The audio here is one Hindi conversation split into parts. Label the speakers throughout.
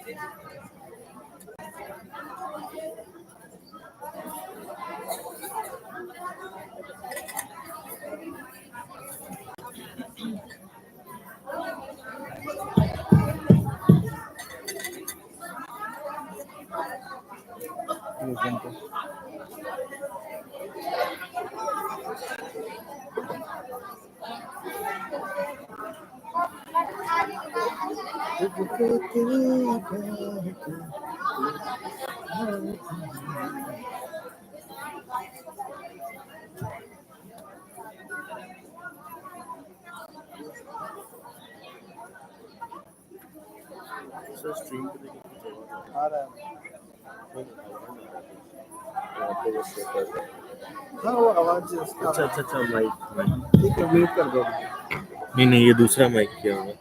Speaker 1: स्ट्रीम
Speaker 2: आ रहा है। हाँ वो आवाज इसका
Speaker 1: अच्छा माइक
Speaker 2: ठीक है, म्यूट कर दो।
Speaker 1: नहीं ये दूसरा माइक क्या होगा।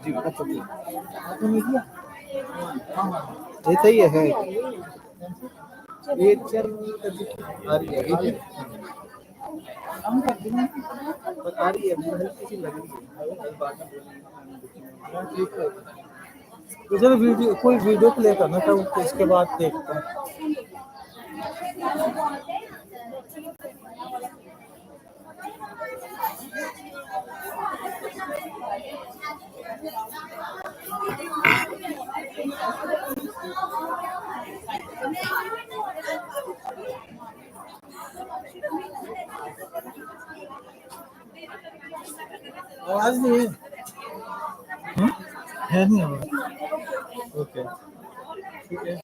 Speaker 2: जी अच्छा जी ये सही है ये चल आ रही है हम कर देंगे पर आ रही है हल्की सी लग रही है बाद में बोलेंगे ठीक है। तो चलो वीडियो कोई वीडियो प्ले करना था उसके बाद देखते हैं। आवाज नहीं है है नहीं आवाज ओके ठीक है।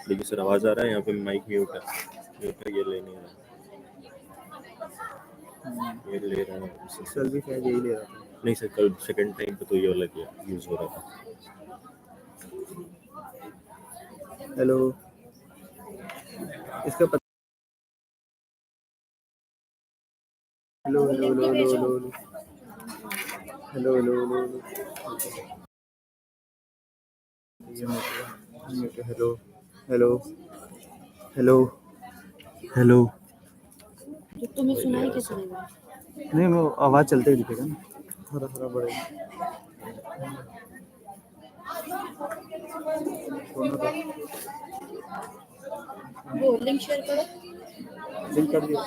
Speaker 1: देखिए सर आवाज आ रहा है यहाँ पे माइक म्यूट है ये ले नहीं रहा ये ले रहा है
Speaker 2: कल भी शायद यही ले रहा था
Speaker 1: नहीं सर कल सेकंड टाइम पे तो ये वाला किया यूज हो रहा था।
Speaker 2: हेलो इसका पता hello hello hello hello hello hello hello hello hello hello hello
Speaker 3: तुम्हें सुनाई कैसे देगा?
Speaker 2: नहीं वो आवाज चलते ही दिखेगा ना हरा हरा बढ़ेगा
Speaker 3: वो लिंक शेयर करो।
Speaker 2: लिंक कर दिया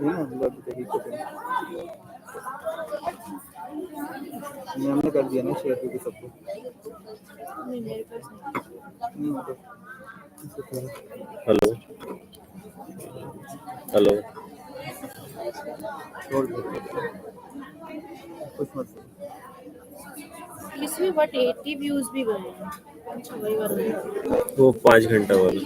Speaker 2: ये ना मतलब देखिए हमने कर दिया ना शेयर क्योंकि सबको
Speaker 3: नहीं मेरे पास नहीं।
Speaker 1: हेलो हेलो
Speaker 2: छोड़ दो कुछ मत
Speaker 3: इसमें बट 80 व्यूज भी गए हैं। अच्छा वही वाला
Speaker 1: वो 5 घंटा वाला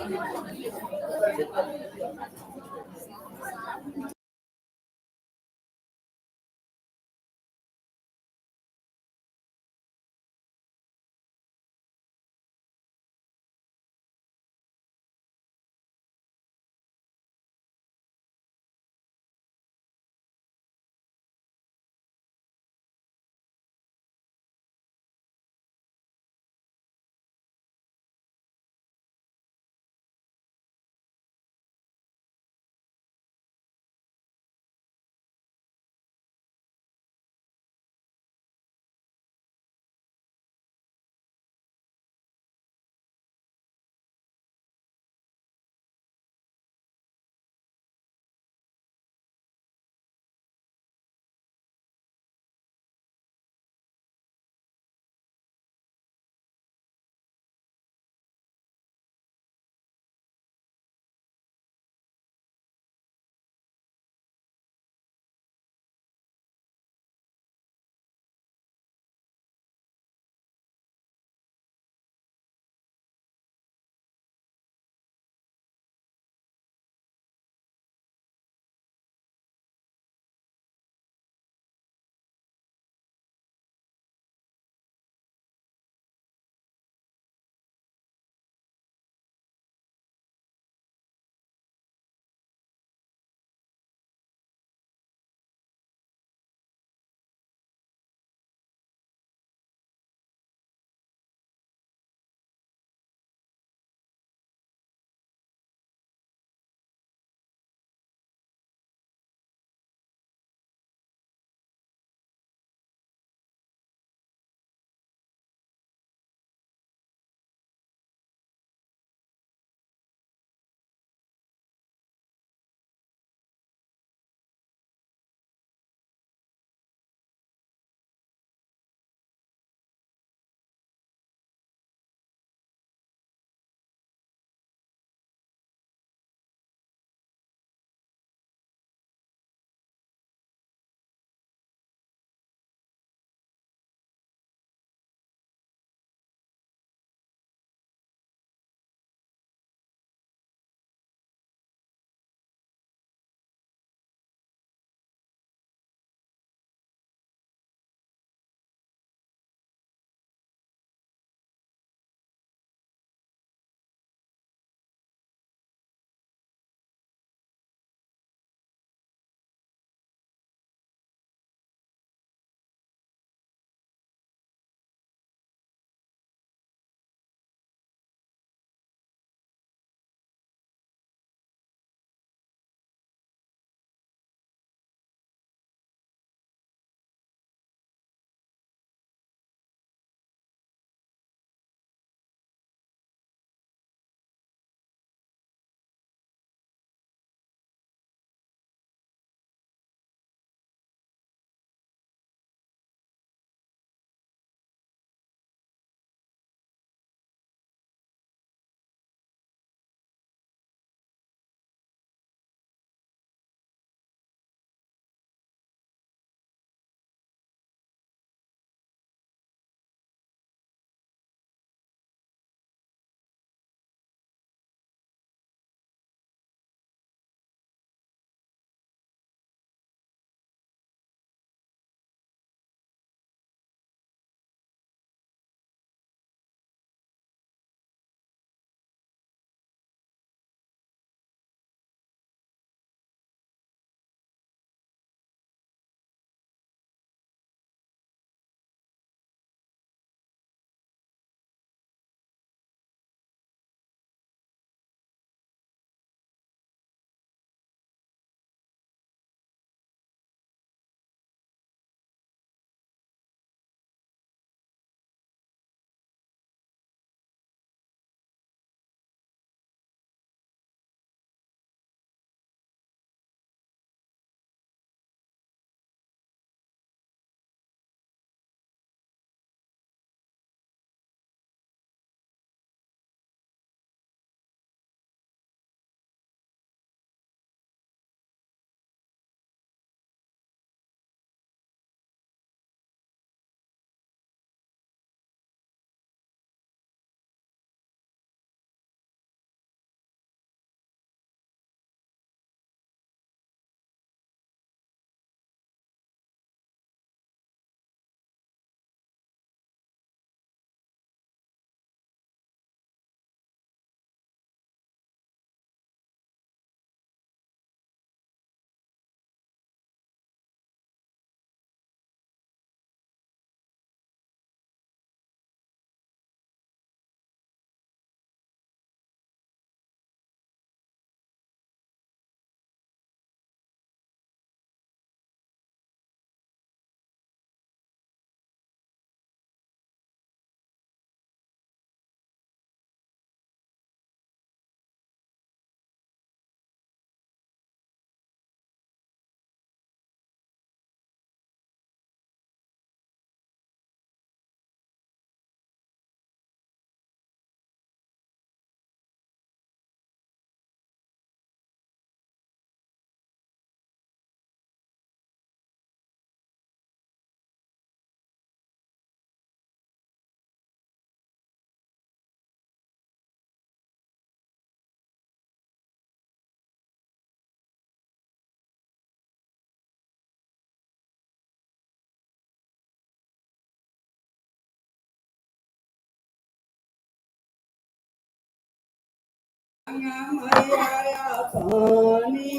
Speaker 4: मैया पानी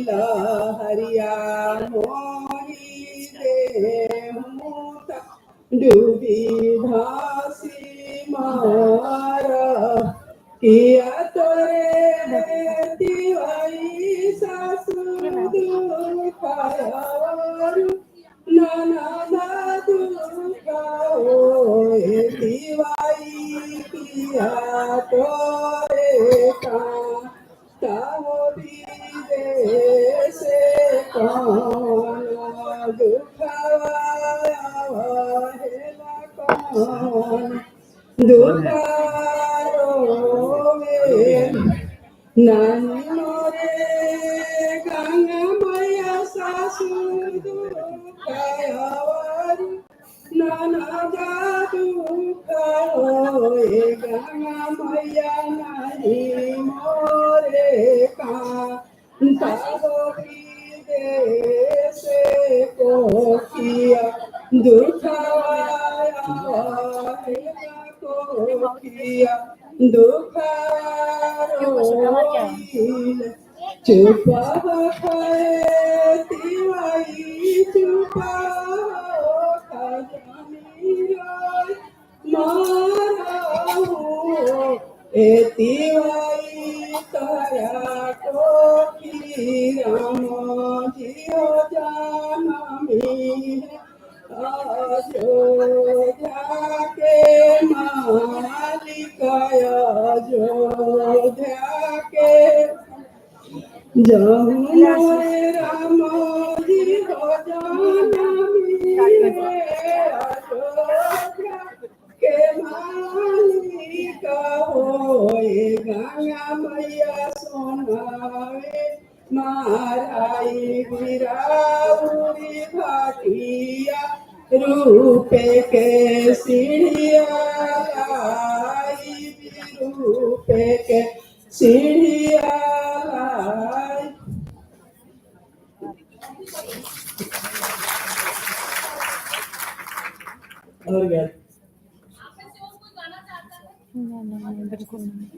Speaker 4: लहरिया मोही देहूता डूबी भासी मारा किया तोरे दिवाई सासु दुखायावरु नाना दुखाओ दिवाई किया तोरे का ताहो विदेश कौन दुखावा हेला कौन दुखारो नानी मोरे गंगा मैया सासु दुखायावरु नाना जादू करो गंगा मैया नानी मोरे का तारो विदेश को किया दुखाया को किया दुखारो चुपा खाए तिवाई चुपा ए तिवाई तारा को राम जियो जानमी अयोध्या के मालिक अयोध्या के जमुना राम जी हो जानमी अयोध्या के मालिक होए गंगा मैया सोनावे माराई गिराउरी भाटिया रूपे के सीढ़िया लाई रूपे के सीढ़िया लाई। और क्या
Speaker 3: नहीं, बिल्कुल नहीं।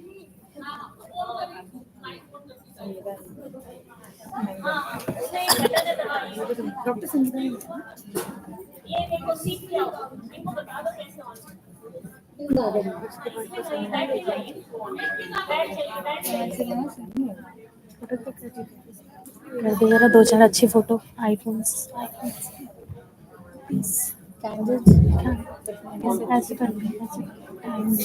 Speaker 3: डॉक्टर संगीता
Speaker 5: ये देखो सीख लिया होगा, इनको बता दो कैसे ऑन
Speaker 3: कर देगा ना 2-4 अच्छी फोटो आईफोन्स ऐसे कर टाइम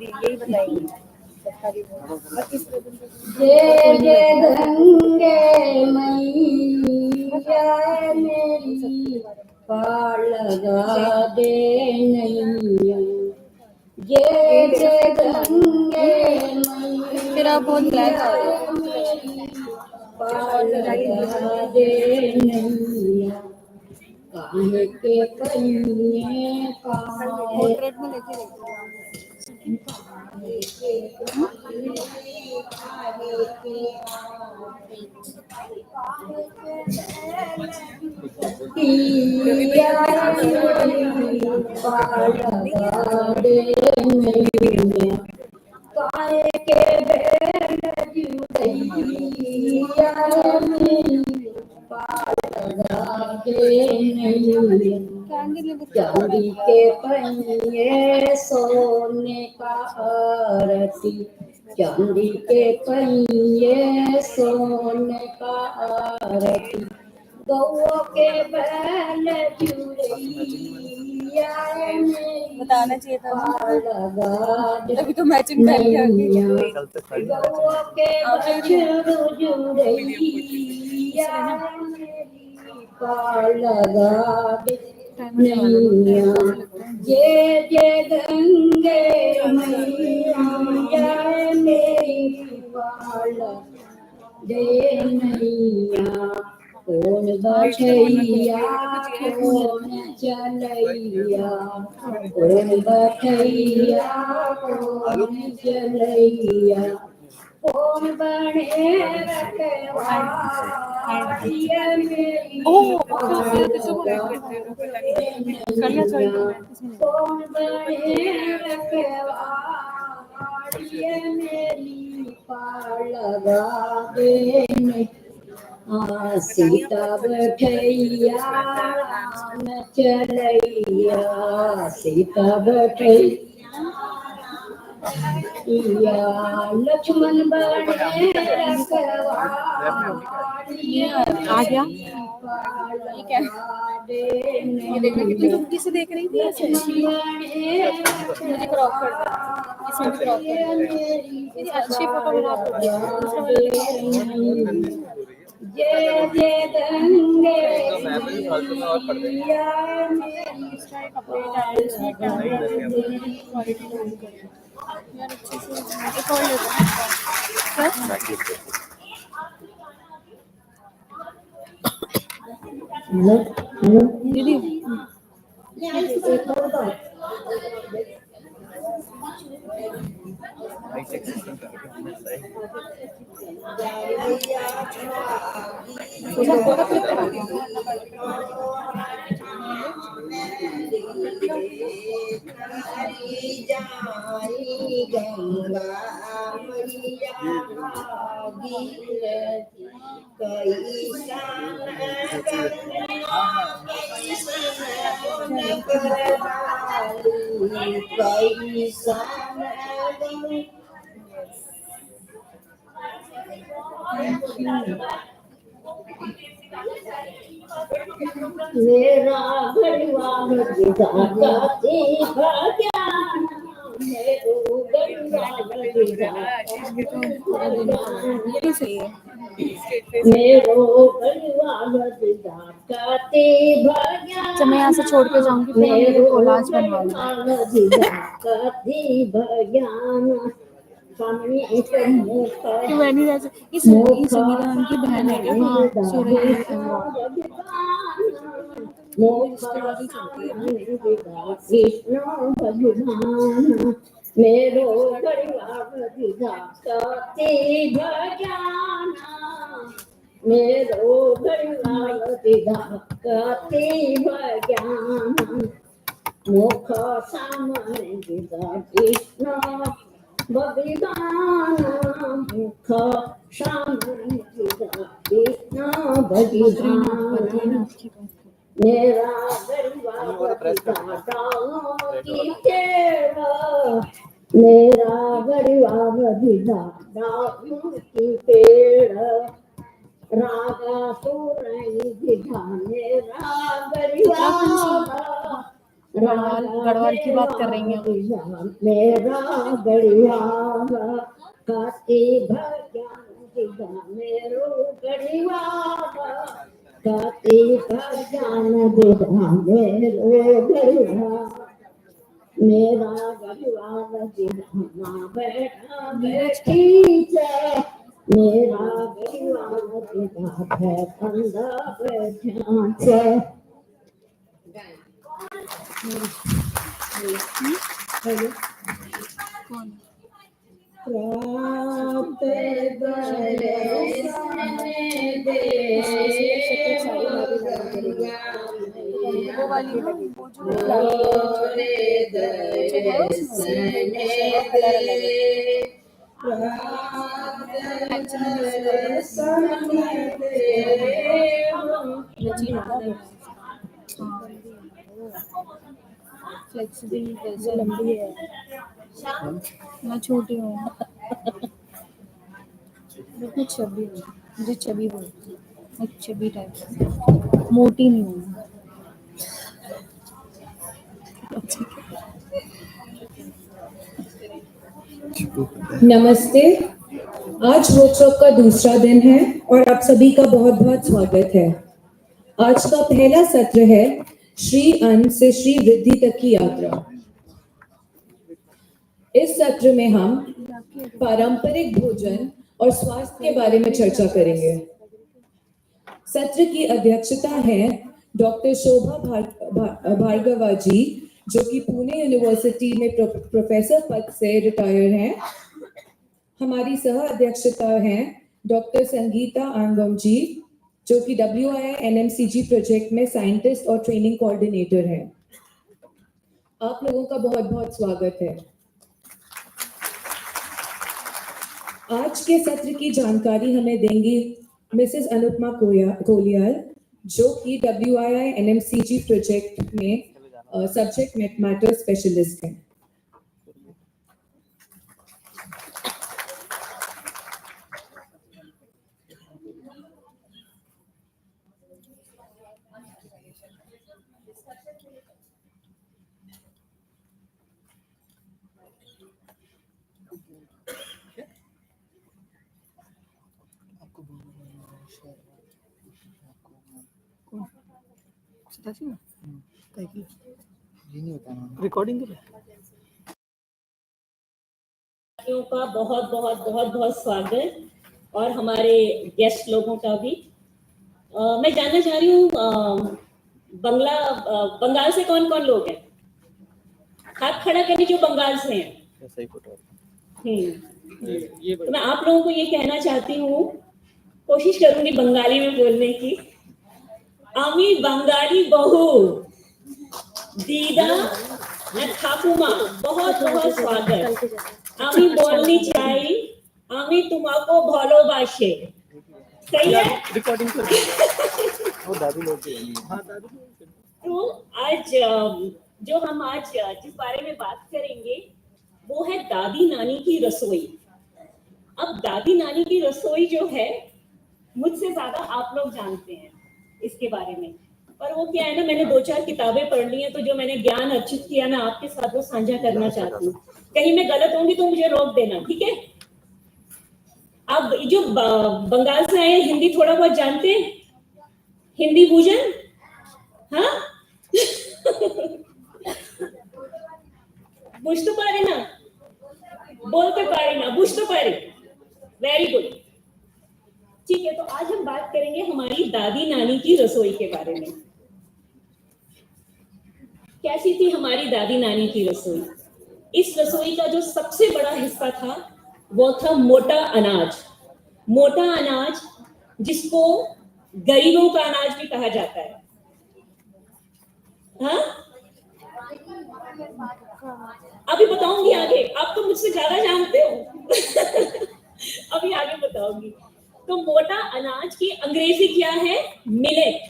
Speaker 3: यही बताइए।
Speaker 4: जय जय गंगे मैया मेरी पार लगा दे नैया। जय जय गंगे मैया
Speaker 3: मेरा बहुत ब्लैक आ रहा है।
Speaker 4: मेरी पार लगा दे नैया। काहे के कहिए
Speaker 3: पोर्ट्रेट में लेके
Speaker 4: चांदी के पहिए सोने का आरती। चांदी के पहिए सोने का आरती। गौ के बैल जुड़ैया
Speaker 3: बताना चाहिए था
Speaker 4: लगा दे
Speaker 3: अभी तो मैचिंग करके
Speaker 4: गौ के बैल जुड़ैया लगा दे नैया। जय जय गंगे मैया मेरी वाला दे नैया। कौन बैठैया कौन चलैया कौन बैठैया कौन चलैया कौन बने रखवालिया मेरी कौन बने रखवालिया मेरी पार लगा देने सीता बैठैया राम चलैया सीता बैठैया लक्ष्मण बने रखवालिया
Speaker 3: आ गया
Speaker 4: ये क्या
Speaker 3: तुम किसे देख रही थी ऐसे मुझे क्रॉप कर दो इसमें भी क्रॉप कर दो अच्छी फोटो बना
Speaker 4: जय जय गंगे
Speaker 3: दीदी
Speaker 4: मेरा गढ़वाल दिखाती भाग्या मेरो गढ़वाल
Speaker 3: ये सही है
Speaker 4: मेरो गढ़वाल दिखाती भाग्या
Speaker 3: जब मैं यहाँ से छोड़ के जाऊंगी फिर हम मेरे कोलाज बनवा लूंगी
Speaker 4: दिखाती भाग्या
Speaker 3: क्यों मैं नहीं रह सकती संगीता नाम की बहन है क्या हाँ
Speaker 4: कृष्ण भगवान मेरो परिवार दिखाते भजाना मेरो परिवार दिखाते भजाना मुख सामने कृष्ण भगवान मुख सामने कृष्ण भगवान मेरा गरीबा की तेरा मेरा गरीबा की पेड़ रागा सुरई दिखा मेरा गरीबा
Speaker 3: गढ़वाल की बात कर रही हैं
Speaker 4: मेरा गढ़िया काते भगवान मेरो गढ़िया काते भगवान मेरो गढ़िया मेरा गढ़िया बैठा बैठी मेरा गढ़िया बैठा बैठा प्राप्त
Speaker 3: फ्लेक्सिबल वैसे लंबी है मैं छोटी हूँ मैं चबी हूँ मुझे चबी बोलती है मैं चबी टाइप मोटी नहीं हूँ
Speaker 6: नमस्ते। आज वर्कशॉप का दूसरा दिन है और आप सभी का बहुत बहुत स्वागत है। आज का पहला सत्र है श्री अन्न से श्री वृद्धि तक की यात्रा। इस सत्र में हम पारंपरिक भोजन और स्वास्थ्य के बारे में चर्चा करेंगे। सत्र की अध्यक्षता है डॉक्टर शोभा भार्गवा जी, जो कि पुणे यूनिवर्सिटी में प्रोफेसर पद से रिटायर हैं। हमारी सह अध्यक्षता है डॉक्टर संगीता आंगम जी, जो कि WII NMCG प्रोजेक्ट में साइंटिस्ट और ट्रेनिंग कोऑर्डिनेटर हैं। आप लोगों का बहुत बहुत स्वागत है। आज के सत्र की जानकारी हमें देंगी मिसेस अनुपमा कोलियाल, जो कि WII NMCG प्रोजेक्ट में सब्जेक्ट मैटर स्पेशलिस्ट हैं।
Speaker 2: रिकॉर्डिंग के लिए
Speaker 5: का बहुत बहुत बहुत बहुत स्वागत और हमारे गेस्ट लोगों का भी। मैं जानना चाह रही हूँ बंगाल से कौन कौन लोग हैं? हाथ खड़ा करिए जो बंगाल से हैं।
Speaker 1: सही फोटो।
Speaker 5: तो मैं आप लोगों को ये कहना चाहती हूँ, कोशिश करूंगी बंगाली में बोलने की। आमी बंगाली बहु दीदा ठाकुमा, बहुत बहुत स्वागत। आमी बोलनी चाहिए, आमी तुम्हाको भालोबाशे। सही है?
Speaker 2: रिकॉर्डिंग कर वो दादी लोग की। हाँ दादी।
Speaker 5: तो आज जो हम आज जिस बारे में बात करेंगे वो है दादी नानी की रसोई। अब दादी नानी की रसोई जो है, मुझसे ज्यादा आप लोग जानते हैं इसके बारे में, पर वो क्या है ना, मैंने 2-4 किताबें पढ़ ली हैं, तो जो मैंने ज्ञान अर्जित किया मैं आपके साथ वो साझा करना चाहती हूँ। कहीं मैं गलत होंगी तो मुझे रोक देना, ठीक है? अब जो बंगाल से आए हिंदी थोड़ा बहुत जानते हैं? हिंदी भूजन? हाँ बुझते पारे ना, बोलते पारे ना, बुझते पारे। Very good. ठीक है, तो आज हम बात करेंगे हमारी दादी नानी की रसोई के बारे में। कैसी थी हमारी दादी नानी की रसोई? इस रसोई का जो सबसे बड़ा हिस्सा था वो था मोटा अनाज। मोटा अनाज जिसको गरीबों का अनाज भी कहा जाता है। हाँ? अभी बताऊंगी आगे, आप तो मुझसे ज्यादा जानते हो। अभी आगे बताऊंगी। तो मोटा अनाज की अंग्रेजी क्या है? मिलेट।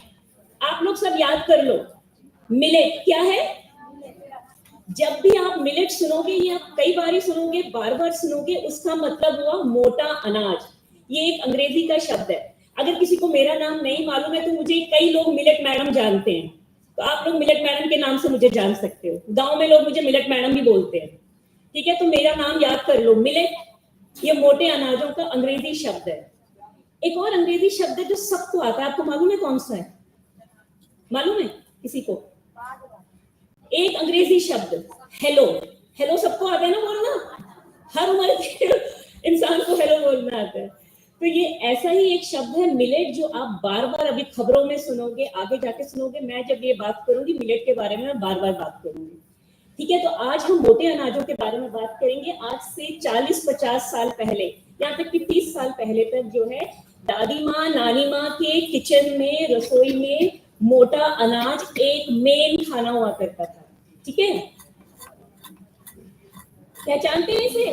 Speaker 5: आप लोग सब याद कर लो, मिलेट क्या है? जब भी आप मिलेट सुनोगे या कई बार ही सुनोगे, बार बार सुनोगे, उसका मतलब हुआ मोटा अनाज। ये एक अंग्रेजी का शब्द है। अगर किसी को मेरा नाम नहीं मालूम है तो मुझे कई लोग मिलेट मैडम जानते हैं, तो आप लोग मिलेट मैडम के नाम से मुझे जान सकते हो। गांव में लोग मुझे मिलेट मैडम भी बोलते हैं, ठीक है? तो मेरा नाम याद कर लो, मिलेट। ये मोटे अनाजों का अंग्रेजी शब्द है। एक और अंग्रेजी शब्द है जो सबको आता है, आपको मालूम है कौन सा है? मालूम है किसी को? एक अंग्रेजी शब्द हेलो। हेलो सबको आता है ना बोलना? हर उम्र के इंसान को हेलो बोलना आता है। तो ये ऐसा ही एक शब्द है मिलेट, जो आप बार बार अभी खबरों में सुनोगे, आगे जाके सुनोगे। मैं जब ये बात करूंगी मिलेट के बारे में, मैं बार बार बात करूंगी, ठीक है? तो आज हम मोटे अनाजों के बारे में बात करेंगे। आज से 40-50 साल पहले, यहाँ तक कि 30 साल पहले तक जो है, दादी माँ नानी माँ के किचन में, रसोई में मोटा अनाज एक मेन खाना हुआ करता था, ठीक है? पहचानते हैं इसे?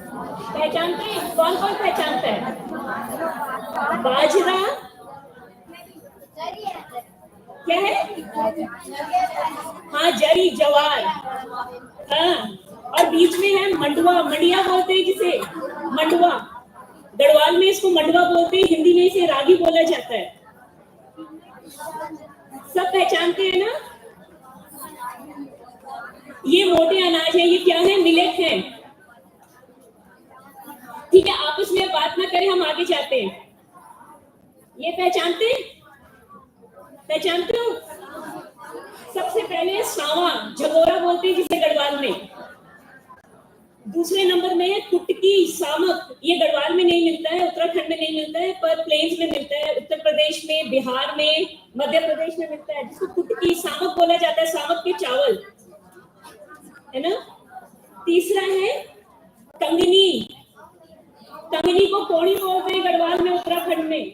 Speaker 5: पहचानते हैं? कौन कौन पहचानता है? बाजरा क्या है? हाँ, जरी, जवार। हाँ, और बीच में है मंडुआ। मंडिया बोलते हैं जिसे, मंडुआ। गढ़वाल में इसको मंडुआ बोलते हैं, हिंदी में इसे रागी बोला जाता है। सब पहचानते हैं ना? ये मोटे अनाज है। ये क्या है? मिलेट है, ठीक है? आपस में बात ना करें, हम आगे जाते हैं। ये पहचानते हैं? पहचानते हो? सबसे पहले सावा, झगोरा बोलते हैं जिसे गढ़वाल में। दूसरे नंबर में है कुटकी सामक। ये गढ़वाल में नहीं मिलता है, उत्तराखंड में नहीं मिलता है, पर प्लेन्स में मिलता है। उत्तर प्रदेश में, बिहार में, मध्य प्रदेश में मिलता है, जिसको कुटकी सामक बोला जाता है, सामक के चावल, है ना। तीसरा है कंगनी। कंगनी को कौड़ी बोलते हैं गढ़वाल में, उत्तराखंड में।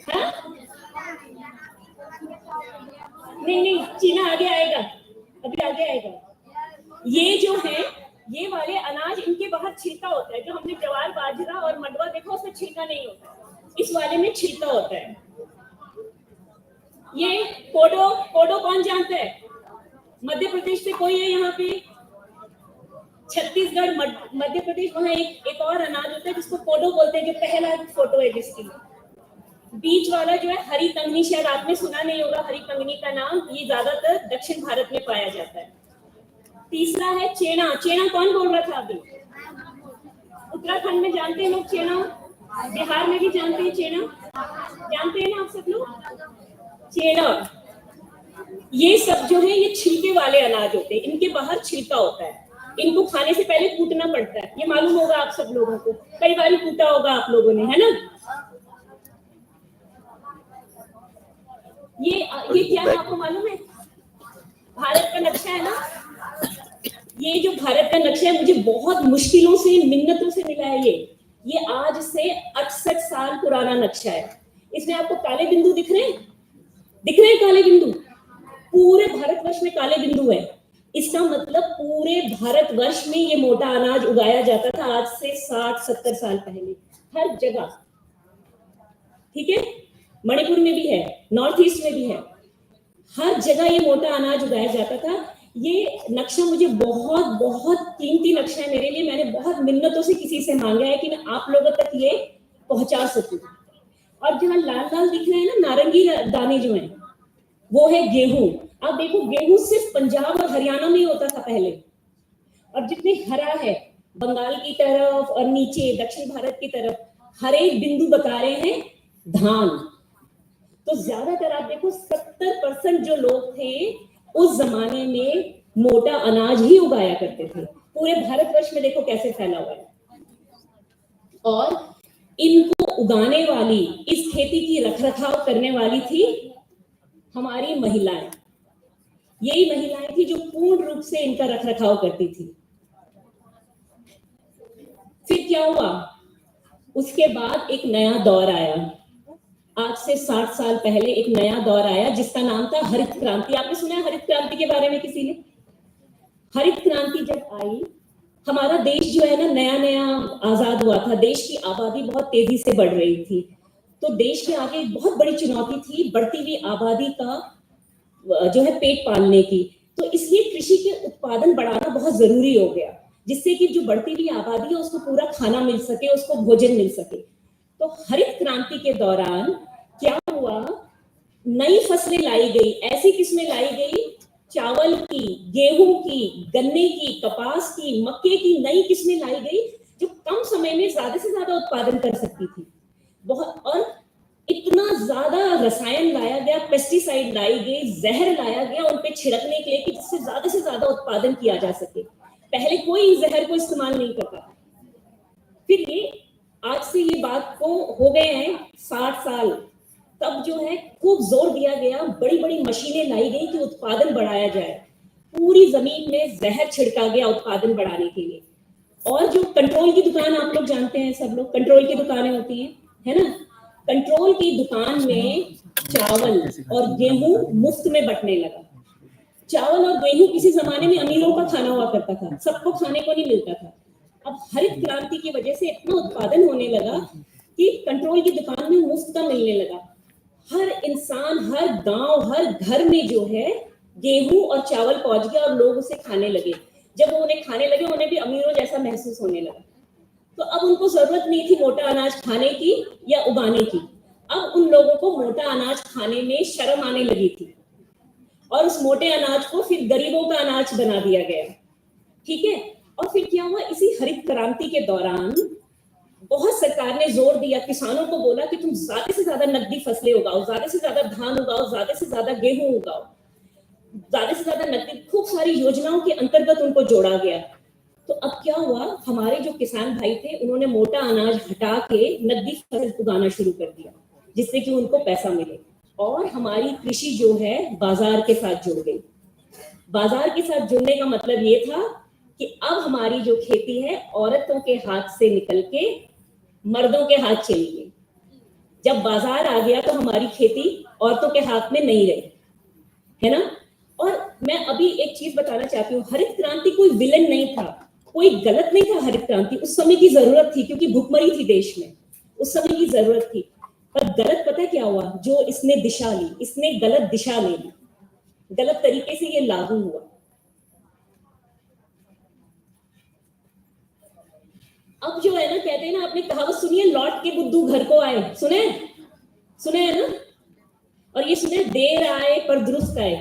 Speaker 5: हाँ? नहीं, चीना आगे आएगा, अभी आगे आएगा। ये जो है, ये वाले अनाज, इनके बाहर छिलका होता है। जो हमने ज्वार, बाजरा और मंडवा देखा, उसमें छिलका नहीं होता, इस वाले में छिलका होता है। ये कोडो, कोडो कौन जानता है? मध्य प्रदेश से कोई है यहाँ पे? छत्तीसगढ़, मध्य प्रदेश, वहाँ एक और अनाज होता है जिसको कोडो बोलते हैं, जो पहला फोटो है जिसकी। बीच वाला जो है हरी कंगनी, शायद आपने सुना नहीं होगा हरी कंगनी का नाम, ये ज्यादातर दक्षिण भारत में पाया जाता है। तीसरा है चेना। चेना कौन बोल रहा था अभी? उत्तराखंड में जानते हैं लोग चेना, बिहार में भी जानते हैं चेना, जानते हैं ना आप सब लोग? चेना, ये सब जो है ये छिलके वाले अनाज होते हैं, इनके बाहर छिलका होता है। इनको खाने से पहले कूटना पड़ता है, ये मालूम होगा आप सब लोगों को, कई बार कूटा होगा आप लोगों ने, है ना। ये क्या है आपको मालूम है? भारत का नक्शा है ना। ये जो भारत का नक्शा है, मुझे बहुत मुश्किलों से, मिन्नतों से मिला है। ये आज से 68 साल पुराना नक्शा है। इसमें आपको काले बिंदु दिख रहे हैं? दिख रहे हैं काले बिंदु? पूरे भारतवर्ष में काले बिंदु है। इसका मतलब पूरे भारतवर्ष में ये मोटा अनाज उगाया जाता था आज से 60-70 साल पहले, हर जगह। ठीक है, मणिपुर में भी है, नॉर्थ ईस्ट में भी है, हर जगह ये मोटा अनाज उगाया जाता था। ये नक्शा मुझे बहुत कीमती नक्शा है मेरे लिए। मैंने बहुत मिन्नतों से किसी से मांगा है कि मैं आप लोगों तक ये पहुंचा सकूं। और जहाँ लाल लाल दिख रहे हैं ना, नारंगी दाने जो हैं, वो है गेहूं। अब देखो, गेहूं सिर्फ पंजाब और हरियाणा में ही होता था पहले, और जितने हरा है बंगाल की तरफ और नीचे दक्षिण भारत की तरफ, हर एक बिंदु बता रहे हैं धान। तो ज्यादातर आप देखो 70% जो लोग थे उस जमाने में मोटा अनाज ही उगाया करते थे। पूरे भारतवर्ष में देखो कैसे फैला हुआ है। और इनको उगाने वाली, इस खेती की रखरखाव करने वाली थी हमारी महिलाएं। यही महिलाएं थी जो पूर्ण रूप से इनका रखरखाव करती थी। फिर क्या हुआ? उसके बाद एक नया दौर आया। आज से 60 साल पहले एक नया दौर आया जिसका नाम था हरित क्रांति। आपने सुना है हरित क्रांति के बारे में किसी ने? हरित क्रांति जब आई, हमारा देश जो है ना नया आजाद हुआ था, देश की आबादी बहुत तेजी से बढ़ रही थी। तो देश के आगे एक बहुत बड़ी चुनौती थी बढ़ती हुई आबादी का जो है पेट पालने की। तो इसलिए कृषि के उत्पादन बढ़ाना बहुत जरूरी हो गया, जिससे कि जो बढ़ती हुई आबादी है उसको पूरा खाना मिल सके, उसको भोजन मिल सके। तो हरित क्रांति के दौरान क्या हुआ? नई फसलें लाई गई, ऐसी किस्में लाई गई, चावल की, गेहूं की, गन्ने की, कपास की, मक्के की नई किस्में लाई गई जो कम समय में ज्यादा से ज्यादा उत्पादन कर सकती थी। बहुत, और इतना ज्यादा रसायन लाया गया, पेस्टिसाइड लाई गई, जहर लाया गया उन पे छिड़कने के लिए कि जिससे ज्यादा से ज्यादा उत्पादन किया जा सके। पहले कोई जहर को इस्तेमाल नहीं करता। फिर ये आज से ये बात को हो गए हैं 60 साल, तब जो है खूब जोर दिया गया, बड़ी बड़ी मशीनें लाई गई कि उत्पादन बढ़ाया जाए। पूरी जमीन में जहर छिड़का गया उत्पादन बढ़ाने के लिए। और जो कंट्रोल की दुकान, आप लोग जानते हैं, सब लोग कंट्रोल की दुकानें होती हैं, है ना। कंट्रोल की दुकान में चावल और गेहूं मुफ्त में बंटने लगा। चावल और गेहूं किसी जमाने में अमीरों का खाना हुआ करता था, सबको खाने को नहीं मिलता था। अब हरित क्रांति की वजह से इतना उत्पादन होने लगा कि कंट्रोल की दुकान में मुफ्त का मिलने लगा। हर इंसान, हर गांव, हर घर में जो है गेहूं और चावल पहुंच गया और लोग उसे खाने लगे। जब वो उन्हें खाने लगे, उन्हें भी अमीरों जैसा महसूस होने लगा। तो अब उनको जरूरत नहीं थी मोटा अनाज खाने की या उगाने की। अब उन लोगों को मोटा अनाज खाने में शर्म आने लगी थी, और उस मोटे अनाज को फिर गरीबों का अनाज बना दिया गया। ठीक है। और फिर क्या हुआ? इसी हरित क्रांति के दौरान बहुत सरकार ने जोर दिया, किसानों को बोला कि तुम ज्यादा से ज्यादा नकदी फसलें उगाओ, ज्यादा से ज्यादा धान उगाओ, ज्यादा से ज्यादा गेहूं उगाओ। ज्यादा से ज्यादा नकदी, खूब सारी योजनाओं के अंतर्गत उनको जोड़ा गया। तो अब क्या हुआ, हमारे जो किसान भाई थे उन्होंने मोटा अनाज हटा के नकदी फसल उगाना शुरू कर दिया, जिससे कि उनको पैसा मिले, और हमारी कृषि जो है बाजार के साथ जुड़ गई। बाजार के साथ जुड़ने का मतलब ये था कि अब हमारी जो खेती है औरतों के हाथ से निकल के मर्दों के हाथ चली गई। जब बाजार आ गया तो हमारी खेती औरतों के हाथ में नहीं रही, है ना। और मैं अभी एक चीज बताना चाहती हूँ, हरित क्रांति कोई विलन नहीं था, कोई गलत नहीं था। हरित क्रांति उस समय की जरूरत थी, क्योंकि भुखमरी थी देश में, उस समय की जरूरत थी। पर गलत पता है क्या हुआ, जो इसने दिशा ली, इसने गलत दिशा ले ली, गलत तरीके से ये लागू हुआ। अब जो है ना, कहते हैं ना, आपने कहावत सुनी है, लौट के बुद्धू घर को आए, सुने सुने है ना। और ये सुने, देर आए पर दुरुस्त आए,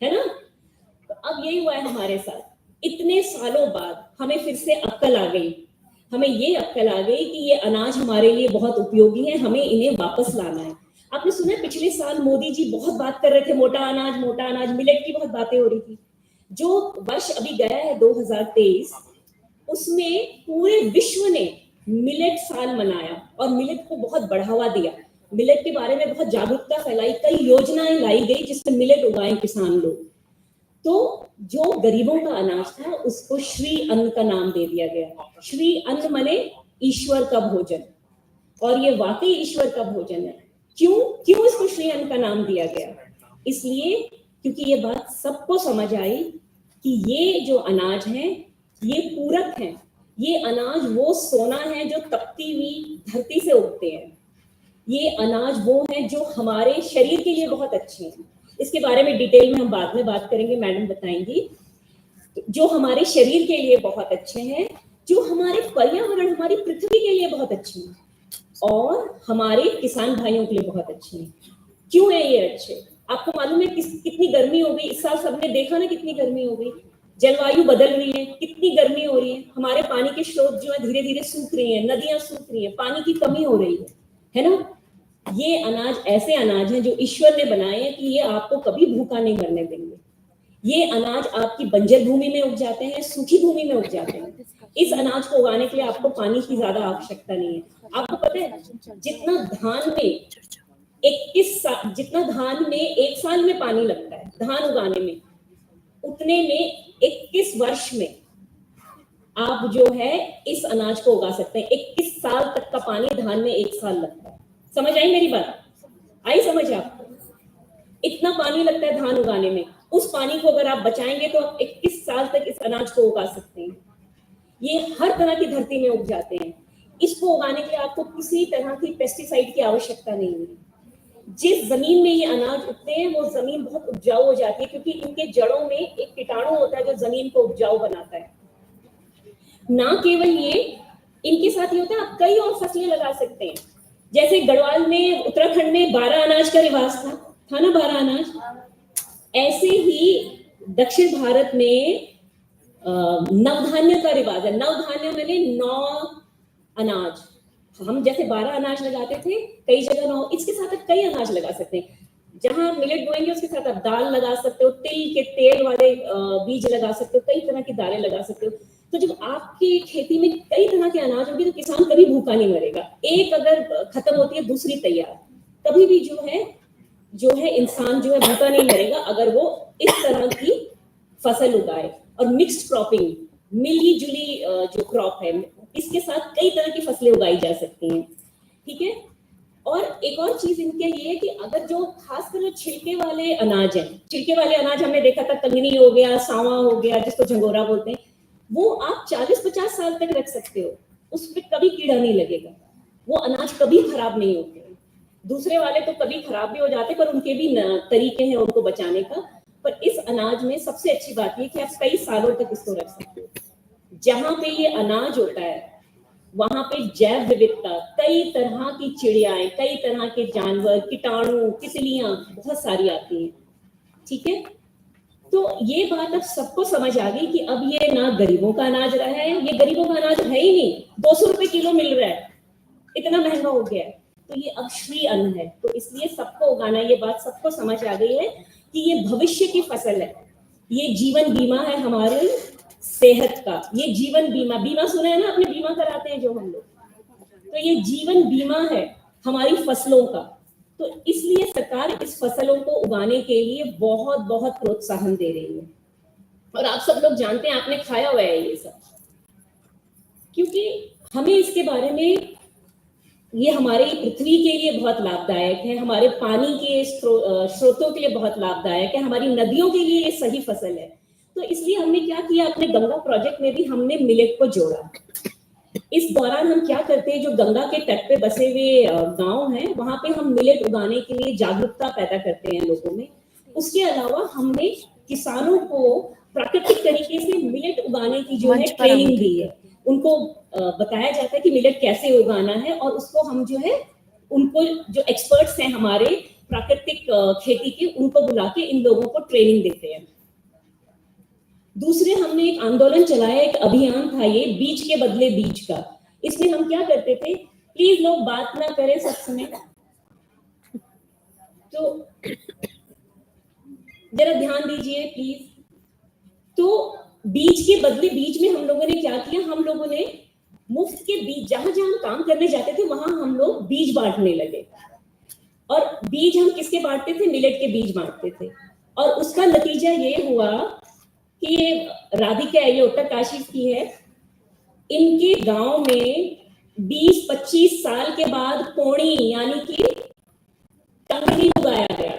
Speaker 5: है ना। तो अब यही हुआ है हमारे साथ। इतने सालों बाद हमें फिर से अक्ल आ गई, हमें ये अक्ल आ गई कि ये अनाज हमारे लिए बहुत उपयोगी है, हमें इन्हें वापस लाना है। आपने सुना है पिछले साल मोदी जी बहुत बात कर रहे थे, मोटा अनाज, मिलेट की बहुत बातें हो रही थी। जो वर्ष अभी गया है 2023, उसमें पूरे विश्व ने मिलेट साल मनाया और मिलेट को बहुत बढ़ावा दिया, मिलेट के बारे में बहुत जागरूकता फैलाई, कई योजनाएं लाई गई जिससे मिलेट उगाए किसान लोग। तो जो गरीबों का अनाज था उसको श्री अन्न का नाम दे दिया गया। श्री अन्न माने ईश्वर का भोजन, और ये वाकई ईश्वर का भोजन है। क्यों इसको श्री अन्न का नाम दिया गया? इसलिए क्योंकि ये बात सबको समझ आई कि ये जो अनाज है ये पूरक है, ये अनाज वो सोना है जो तपती हुई धरती से उगते हैं, ये अनाज वो है जो हमारे शरीर के लिए बहुत अच्छे हैं। इसके बारे में डिटेल में हम बाद में बात करेंगे, मैडम बताएंगी। जो हमारे शरीर के लिए बहुत अच्छे हैं, जो हमारे पर्यावरण, हमारी पृथ्वी के लिए बहुत अच्छे हैं, और हमारे किसान भाइयों के लिए बहुत अच्छे हैं। क्यों है ये अच्छे? आपको मालूम है कितनी गर्मी हो गई इस साल, सबने देखा ना कितनी गर्मी हो गई, जलवायु बदल रही है, कितनी गर्मी हो रही है, हमारे पानी के स्रोत जो है धीरे धीरे सूख रही हैं, नदियां सूख रही हैं, पानी की कमी हो रही है ना। ये अनाज ऐसे अनाज हैं जो ईश्वर ने बनाए हैं कि ये आपको कभी भूखा नहीं मरने देंगे। ये अनाज आपकी बंजर भूमि में उग जाते हैं, सूखी भूमि में उग जाते हैं। इस अनाज को उगाने के लिए आपको पानी की ज्यादा आवश्यकता नहीं है। आपको पता है जितना धान में एक साल में पानी लगता है धान उगाने में, उतने में 21 वर्ष में आप जो है इस अनाज को उगा सकते हैं। 21 साल तक का पानी धान में एक साल लगता है। समझ आई मेरी बात? आई समझ आपको? इतना पानी लगता है धान उगाने में, उस पानी को अगर आप बचाएंगे तो आप 21 साल तक इस अनाज को उगा सकते हैं। ये हर तरह की धरती में उग जाते हैं। इसको उगाने के लिए आपको किसी तरह की पेस्टिसाइड की आवश्यकता नहीं है। जिस जमीन में ये अनाज उगते हैं वो जमीन बहुत उपजाऊ हो जाती है, क्योंकि इनके जड़ों में एक कीटाणु होता है जो जमीन को उपजाऊ बनाता है। ना केवल ये, इनके साथ ये होता है आप कई और फसलें लगा सकते हैं। जैसे गढ़वाल में, उत्तराखंड में 12 अनाज का रिवाज था ना, 12 अनाज। ऐसे ही दक्षिण भारत में नवधान्य का रिवाज है। नवधान्य मैंने 9 अनाज, हम जैसे 12 अनाज लगाते थे, कई जगह 9, इसके साथ आप कई अनाज लगा सकते हैं। जहां मिलेट बोएंगे उसके साथ आप दाल लगा सकते हो, तिल के तेल वाले बीज लगा सकते हो, कई तरह की दालें लगा सकते हो। तो जब आपकी खेती में कई तरह के अनाज होंगे तो किसान कभी भूखा नहीं मरेगा। एक अगर खत्म होती है दूसरी तैयार, कभी भी जो है इंसान जो है भूखा नहीं मरेगा अगर वो इस तरह की फसल उगाए। और मिक्स्ड क्रॉपिंग, मिली जुली जो क्रॉप है, इसके साथ कई तरह की फसलें उगाई जा सकती हैं, ठीक है। और एक और चीज इनके ये है कि अगर जो खासकर जो छिलके वाले अनाज हैं, छिलके वाले अनाज हमने देखा था, कंगनी हो गया, सांवा हो गया, जिसको झंगोरा बोलते हैं, वो आप 40-50 साल तक रख सकते हो, उस पर कभी कीड़ा नहीं लगेगा, वो अनाज कभी खराब नहीं होते। दूसरे वाले तो कभी खराब भी हो जाते, पर उनके भी तरीके हैं उनको बचाने का। पर इस अनाज में सबसे अच्छी बात ये कि आप कई सालों तक इसको रख सकते हो। जहां पे ये अनाज होता है वहां पे जैव विविधता, कई तरह की चिड़ियाएं, कई तरह के जानवर, कीटाणु, तितलियां बहुत सारी आती हैं, ठीक है। तो ये बात अब सबको समझ आ गई कि अब ये ना गरीबों का अनाज रहा है, ये गरीबों का अनाज है ही नहीं। 200 रुपए किलो मिल रहा है, इतना महंगा हो गया है। तो ये अब श्री अन्न है, तो इसलिए सबको उगाना, ये बात सबको समझ आ गई है कि ये भविष्य की फसल है, ये जीवन बीमा है हमारी सेहत का, ये जीवन बीमा सुना है ना आपने, बीमा कराते हैं जो हम लोग, तो ये जीवन बीमा है हमारी फसलों का। तो इसलिए सरकार इस फसलों को उगाने के लिए बहुत बहुत प्रोत्साहन दे रही है। और आप सब लोग जानते हैं, आपने खाया हुआ है ये सब, क्योंकि हमें इसके बारे में, ये हमारे पृथ्वी के लिए बहुत लाभदायक है, हमारे पानी के स्रोतों के लिए बहुत लाभदायक है, हमारी नदियों के लिए ये सही फसल है। तो इसलिए हमने क्या किया, अपने गंगा प्रोजेक्ट में भी हमने मिलेट को जोड़ा। इस दौरान हम क्या करते हैं, जो गंगा के तट पे बसे हुए गांव हैं, वहां पे हम मिलेट उगाने के लिए जागरूकता पैदा करते हैं लोगों में। उसके अलावा हमने किसानों को प्राकृतिक तरीके से मिलेट उगाने की जो है ट्रेनिंग दी है। उनको बताया जाता है कि मिलेट कैसे उगाना है, और उसको हम जो है, उनको जो एक्सपर्ट्स हैं हमारे प्राकृतिक खेती के, उनको बुला के इन लोगों को ट्रेनिंग देते हैं। दूसरे हमने एक आंदोलन चलाया, एक अभियान था ये, बीज के बदले बीज का। इसमें हम क्या करते थे, प्लीज लोग बात ना करें सब समय, तो जरा ध्यान दीजिए प्लीज। तो बीज के बदले बीज में हम लोगों ने क्या किया, हम लोगों ने मुफ्त के बीज, जहां जहां हम काम करने जाते थे वहां हम लोग बीज बांटने लगे। और बीज हम किसके बांटते थे, मिलेट के बीज बांटते थे। और उसका नतीजा ये हुआ कि ये राधिका है, ये उत्तरकाशी की है, इनके गांव में 20-25 साल के बाद पोणी यानी कि टंगनी उगाया गया।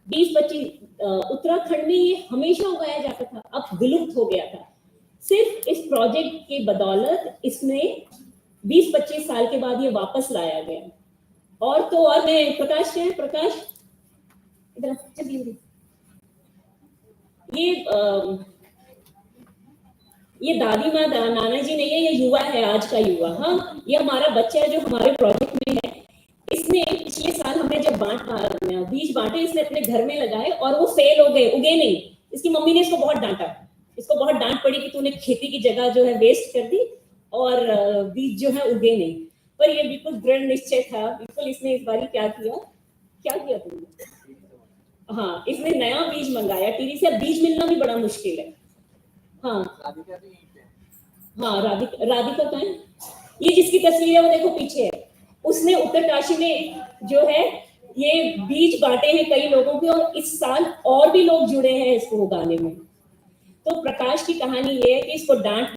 Speaker 5: 20-25 उत्तराखंड में ये हमेशा उगाया जाता था, अब विलुप्त हो गया था। सिर्फ इस प्रोजेक्ट के बदौलत इसमें 20-25 साल के बाद ये वापस लाया गया। और तो और, मैं प्रकाश है, प्रकाश इधर चलिए, ये दादी माँ नाना जी नहीं है, ये युवा है, आज का युवा। हाँ, ये हमारा बच्चा है जो हमारे प्रोजेक्ट में है। इसने पिछले साल हमने जब बीज बांटे, इसने अपने घर में लगाए और वो फेल हो गए, उगे नहीं। इसकी मम्मी ने इसको बहुत डांटा, इसको बहुत डांट पड़ी कि तूने खेती की जगह जो है वेस्ट कर दी और बीज जो है उगे नहीं। पर ये बिल्कुल दृढ़ निश्चय था, बिल्कुल इसने इस बारी क्या किया तुमने, हाँ, इसने नया बीज मंगाया टीरी से। अब बीज मिलना भी बड़ा मुश्किल है। हाँ, राधिका कहाँ है, ये जिसकी तस्वीर है वो देखो पीछे है, उसने उत्तरकाशी में जो है ये बीज बांटे हैं कई लोगों के, और इस साल और भी लोग जुड़े हैं इसको उगाने में। तो प्रकाश की कहानी ये है कि इसको डांट